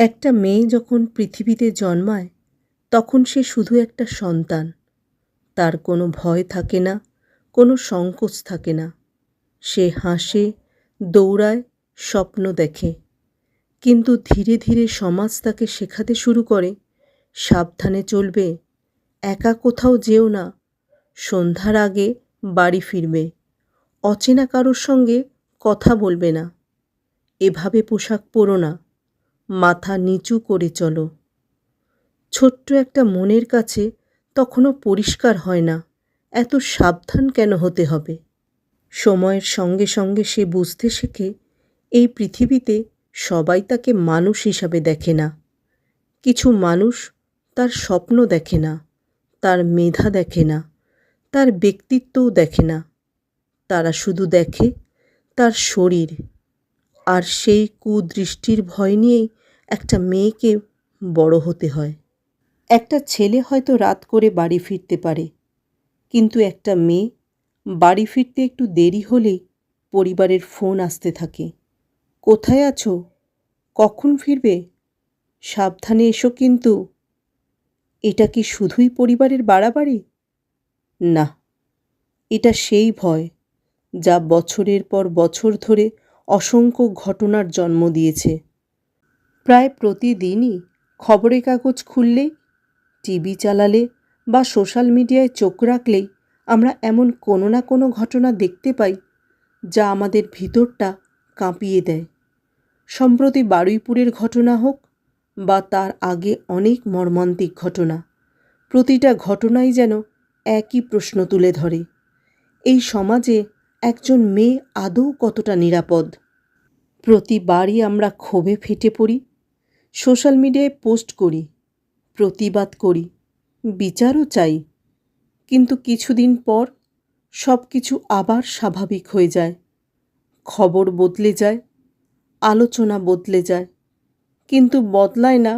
একটা মেয়ে যখন পৃথিবীতে জন্মায় তখন সে শুধু একটা সন্তান। তার কোনো ভয় থাকে না, কোনো সংকোচ থাকে না। সে হাসে, দৌড়ায়, স্বপ্ন দেখে। কিন্তু ধীরে ধীরে সমাজ তাকে শেখাতে শুরু করে, সাবধানে চলবে, একা কোথাও যেও না, সন্ধ্যার আগে বাড়ি ফিরবে, অচেনা কারোর সঙ্গে কথা বলবে না, এভাবে পোশাক পরো না, মাথা নিচু করে চলো। ছোট্ট একটা মনের কাছে তখনও পরিষ্কার হয় না এত সাবধান কেন হতে হবে। সময়ের সঙ্গে সঙ্গে সে বুঝতে শেখে এই পৃথিবীতে সবাই তাকে মানুষ হিসাবে দেখে না। কিছু মানুষ তার স্বপ্ন দেখে না, তার মেধা দেখে না, তার ব্যক্তিত্বও দেখে না। তারা শুধু দেখে তার শরীর। আর সেই কুদৃষ্টির ভয় নিয়েই একটা মেয়েকে বড় হতে হয়। একটা ছেলে হয়তো রাত করে বাড়ি ফিরতে পারে, কিন্তু একটা মেয়ে বাড়ি ফিরতে একটু দেরি হলেই পরিবারের ফোন আসতে থাকে। কোথায় আছো? কখন ফিরবে? সাবধানে এসো কিন্তু। এটা কি শুধুই পরিবারের বাড়াবাড়ি? না, এটা সেই ভয় যা বছরের পর বছর ধরে অসংখ্য ঘটনার জন্ম দিয়েছে। প্রায় প্রতিদিনই খবরের কাগজ খুললেই, টিভি চালালে বা সোশ্যাল মিডিয়ায় চোখ রাখলেই আমরা এমন কোনো না কোনো ঘটনা দেখতে পাই যা আমাদের ভিতরটা কাঁপিয়ে দেয়। সম্প্রতি বারুইপুরের ঘটনা হোক বা তার আগে অনেক মর্মান্তিক ঘটনা, প্রতিটা ঘটনাই যেন একই প্রশ্ন তুলে ধরে, এই সমাজে একজন মেয়ে আদৌ কতটা নিরাপদ? প্রতিবারই আমরা ক্ষোভে ফেটে পড়ি, সোশ্যাল মিডিয়ায় পোস্ট করি, প্রতিবাদ করি, বিচারও চাই। কিন্তু কিছুদিন পর সব কিছু আবার স্বাভাবিক হয়ে যায়। খবর বদলে যায়, আলোচনা বদলে যায়, কিন্তু বদলায় না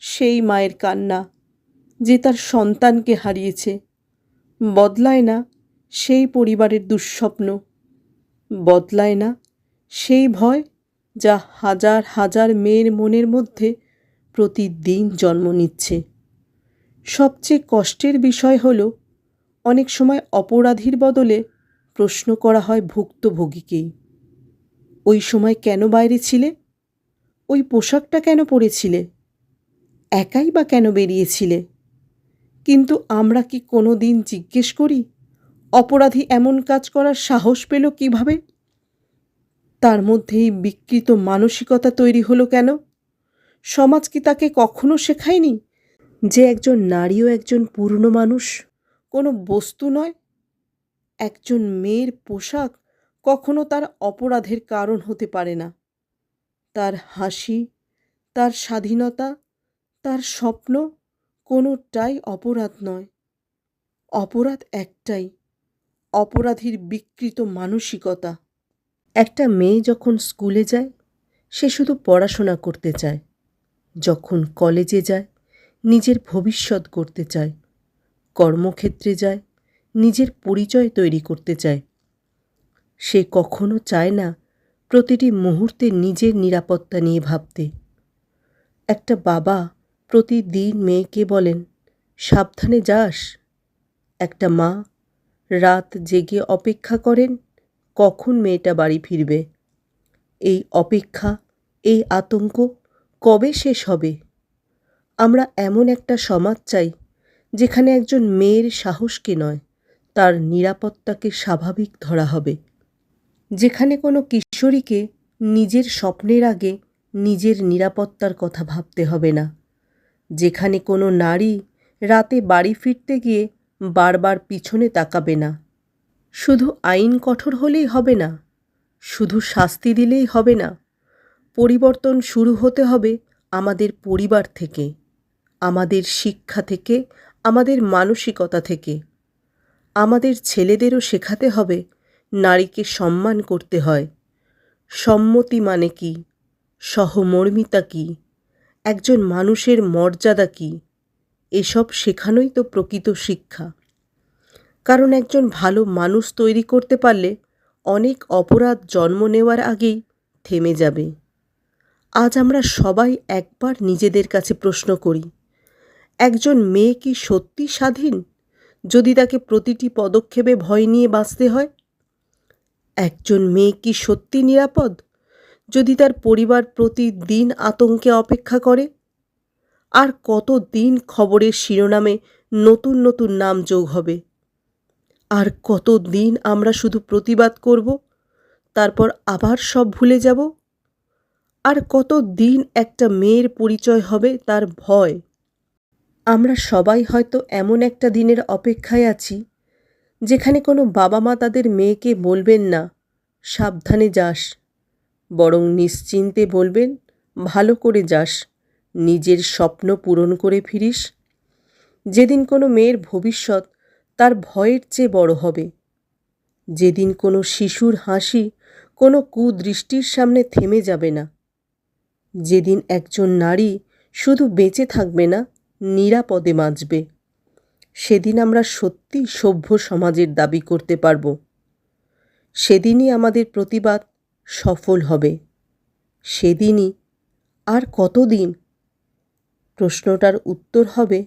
সেই মায়ের কান্না যে তার সন্তানকে হারিয়েছে। বদলায় না সেই পরিবারের দুঃস্বপ্ন। বদলায় না সেই ভয় যা হাজার হাজার মেয়ের মনের মধ্যে প্রতিদিন জন্ম নিচ্ছে। সবচেয়ে কষ্টের বিষয় হলো, অনেক সময় অপরাধীর বদলে প্রশ্ন করা হয় ভুক্তভোগীকেই। ওই সময় কেন বাইরে ছিলে? ওই পোশাকটা কেন পরেছিলে? একাই বা কেন বেরিয়েছিলে? কিন্তু আমরা কি কোনো দিন জিজ্ঞেস করি অপরাধী এমন কাজ করার সাহস পেল কিভাবে? তার মধ্যে এই বিকৃত মানসিকতা তৈরি হলো কেন? সমাজ কি তাকে কখনো শেখায়নি যে একজন নারীও একজন পূর্ণ মানুষ, কোনো বস্তু নয়? একজন মেয়ের পোশাক কখনো তার অপরাধের কারণ হতে পারে না। তার হাসি, তার স্বাধীনতা, তার স্বপ্ন কোনোটাই অপরাধ নয়। অপরাধ একটাই, অপরাধীর বিকৃত মানসিকতা। একটা মেয়ে যখন স্কুলে যায় সে শুধু পড়াশোনা করতে চায়, যখন কলেজে যায় নিজের ভবিষ্যৎ গড়তে চায়, কর্মক্ষেত্রে যায় নিজের পরিচয় তৈরি করতে চায়। সে কখনো চায় না প্রতিটি মুহূর্তে নিজের নিরাপত্তা নিয়ে ভাবতে। একটা বাবা প্রতিদিন মেয়েকে বলেন, সাবধানে যাস। একটা মা রাত জেগে অপেক্ষা করেন কখন মেয়েটা বাড়ি ফিরবে। এই অপেক্ষা, এই আতঙ্ক কবে শেষ হবে? আমরা এমন একটা সমাজ চাই যেখানে একজন মেয়ের সাহসকে নয়, তার নিরাপত্তাকে স্বাভাবিক ধরা হবে। যেখানে কোনো কিশোরীকে নিজের স্বপ্নের আগে নিজের নিরাপত্তার কথা ভাবতে হবে না। যেখানে কোনো নারী রাতে বাড়ি ফিরতে গিয়ে বারবার পিছনে তাকাবে না। শুধু আইন কঠোর হলেই হবে না, শুধু শাস্তি দিলেই হবে না। পরিবর্তন শুরু হতে হবে আমাদের পরিবার থেকে, আমাদের শিক্ষা থেকে, আমাদের মানসিকতা থেকে। আমাদের ছেলেদেরও শেখাতে হবে নারীকে সম্মান করতে হয়। সম্মতি মানে কি? সহমর্মিতা কি? একজন মানুষের মর্যাদা কি? এসব শেখানোই তো প্রকৃত শিক্ষা। কারণ একজন ভালো মানুষ তৈরি করতে পারলে অনেক অপরাধ জন্ম নেওয়ার আগেই থেমে যাবে। আজ আমরা সবাই একবার নিজেদের কাছে প্রশ্ন করি, একজন মেয়ে কি সত্যি স্বাধীন যদি তাকে প্রতিটি পদক্ষেপে ভয় নিয়ে বাঁচতে হয়? একজন মেয়ে কি সত্যি নিরাপদ যদি তার পরিবার প্রতিদিন আতঙ্কে অপেক্ষা করে? আর কতদিন খবরের শিরোনামে নতুন নতুন নাম যোগ হবে? আর কতদিন আমরা শুধু প্রতিবাদ করব, তারপর আবার সব ভুলে যাব? আর কতদিন একটা মেয়ের পরিচয় হবে তার ভয়? আমরা সবাই হয়তো এমন একটা দিনের অপেক্ষায় আছি যেখানে কোনো বাবা মা তাদের মেয়েকে বলবেন না সাবধানে যাস, বরং নিশ্চিন্তে বলবেন ভালো করে যাস, নিজের স্বপ্ন পূরণ করে ফিরিস। যেদিন কোনো মেয়ের ভবিষ্যৎ তার ভয়ের চেয়ে বড় হবে, যেদিন কোনো শিশুর হাসি কোনো কুদৃষ্টির সামনে থেমে যাবে না, যেদিন একজন নারী শুধু বেঁচে থাকবে না, নিরাপদে বাঁচবে, সেদিন আমরা সত্যি সভ্য সমাজের দাবি করতে পারব। সেদিনই আমাদের প্রতিবাদ সফল হবে। সেদিনই। আর কতদিন? প্রশ্নটার উত্তর হবে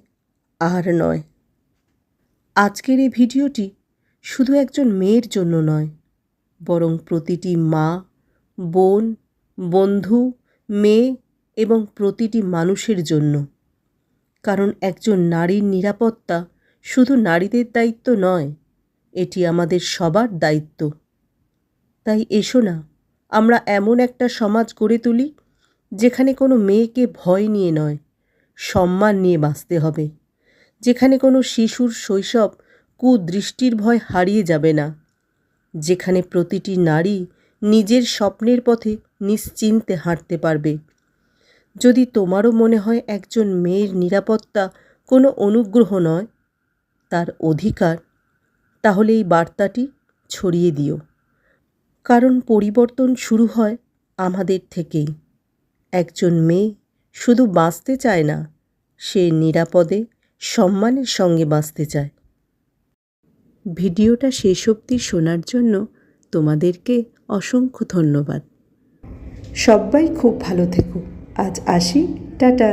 আর নয়। আজকের এই ভিডিওটি শুধু একজন মেয়ের জন্য নয়, বরং প্রতিটি মা, বোন, বন্ধু, মেয়ে এবং প্রতিটি মানুষের জন্য। কারণ একজন নারীর নিরাপত্তা শুধু নারীদের দায়িত্ব নয়, এটি আমাদের সবার দায়িত্ব। তাই এসো না, আমরা এমন একটা সমাজ গড়ে তুলি যেখানে কোনো মেয়েকে ভয় নিয়ে নয়, সম্মান নিয়ে বাঁচতে হবে, যেখানে কোনো শিশুর শৈশব কুদৃষ্টির ভয় হারিয়ে যাবে না, যেখানে প্রতিটি নারী নিজের স্বপ্নের পথে নিশ্চিন্তে হাঁটতে পারবে। যদি তোমারও মনে হয় একজন মেয়ের নিরাপত্তা কোনো অনুগ্রহ নয়, তার অধিকার, তাহলে এই বার্তাটি ছড়িয়ে দিও। কারণ পরিবর্তন শুরু হয় আমাদের থেকেই। একজন মেয়ে শুধু বাঁচতে চায় না, সে নিরাপদে সম্মানের সঙ্গে বাঁচতে চায়। ভিডিওটা শেষ অবধি শোনার জন্য তোমাদেরকে অসংখ্য ধন্যবাদ। সবাই খুব ভালো থেকো। আজ আসি, টাটা।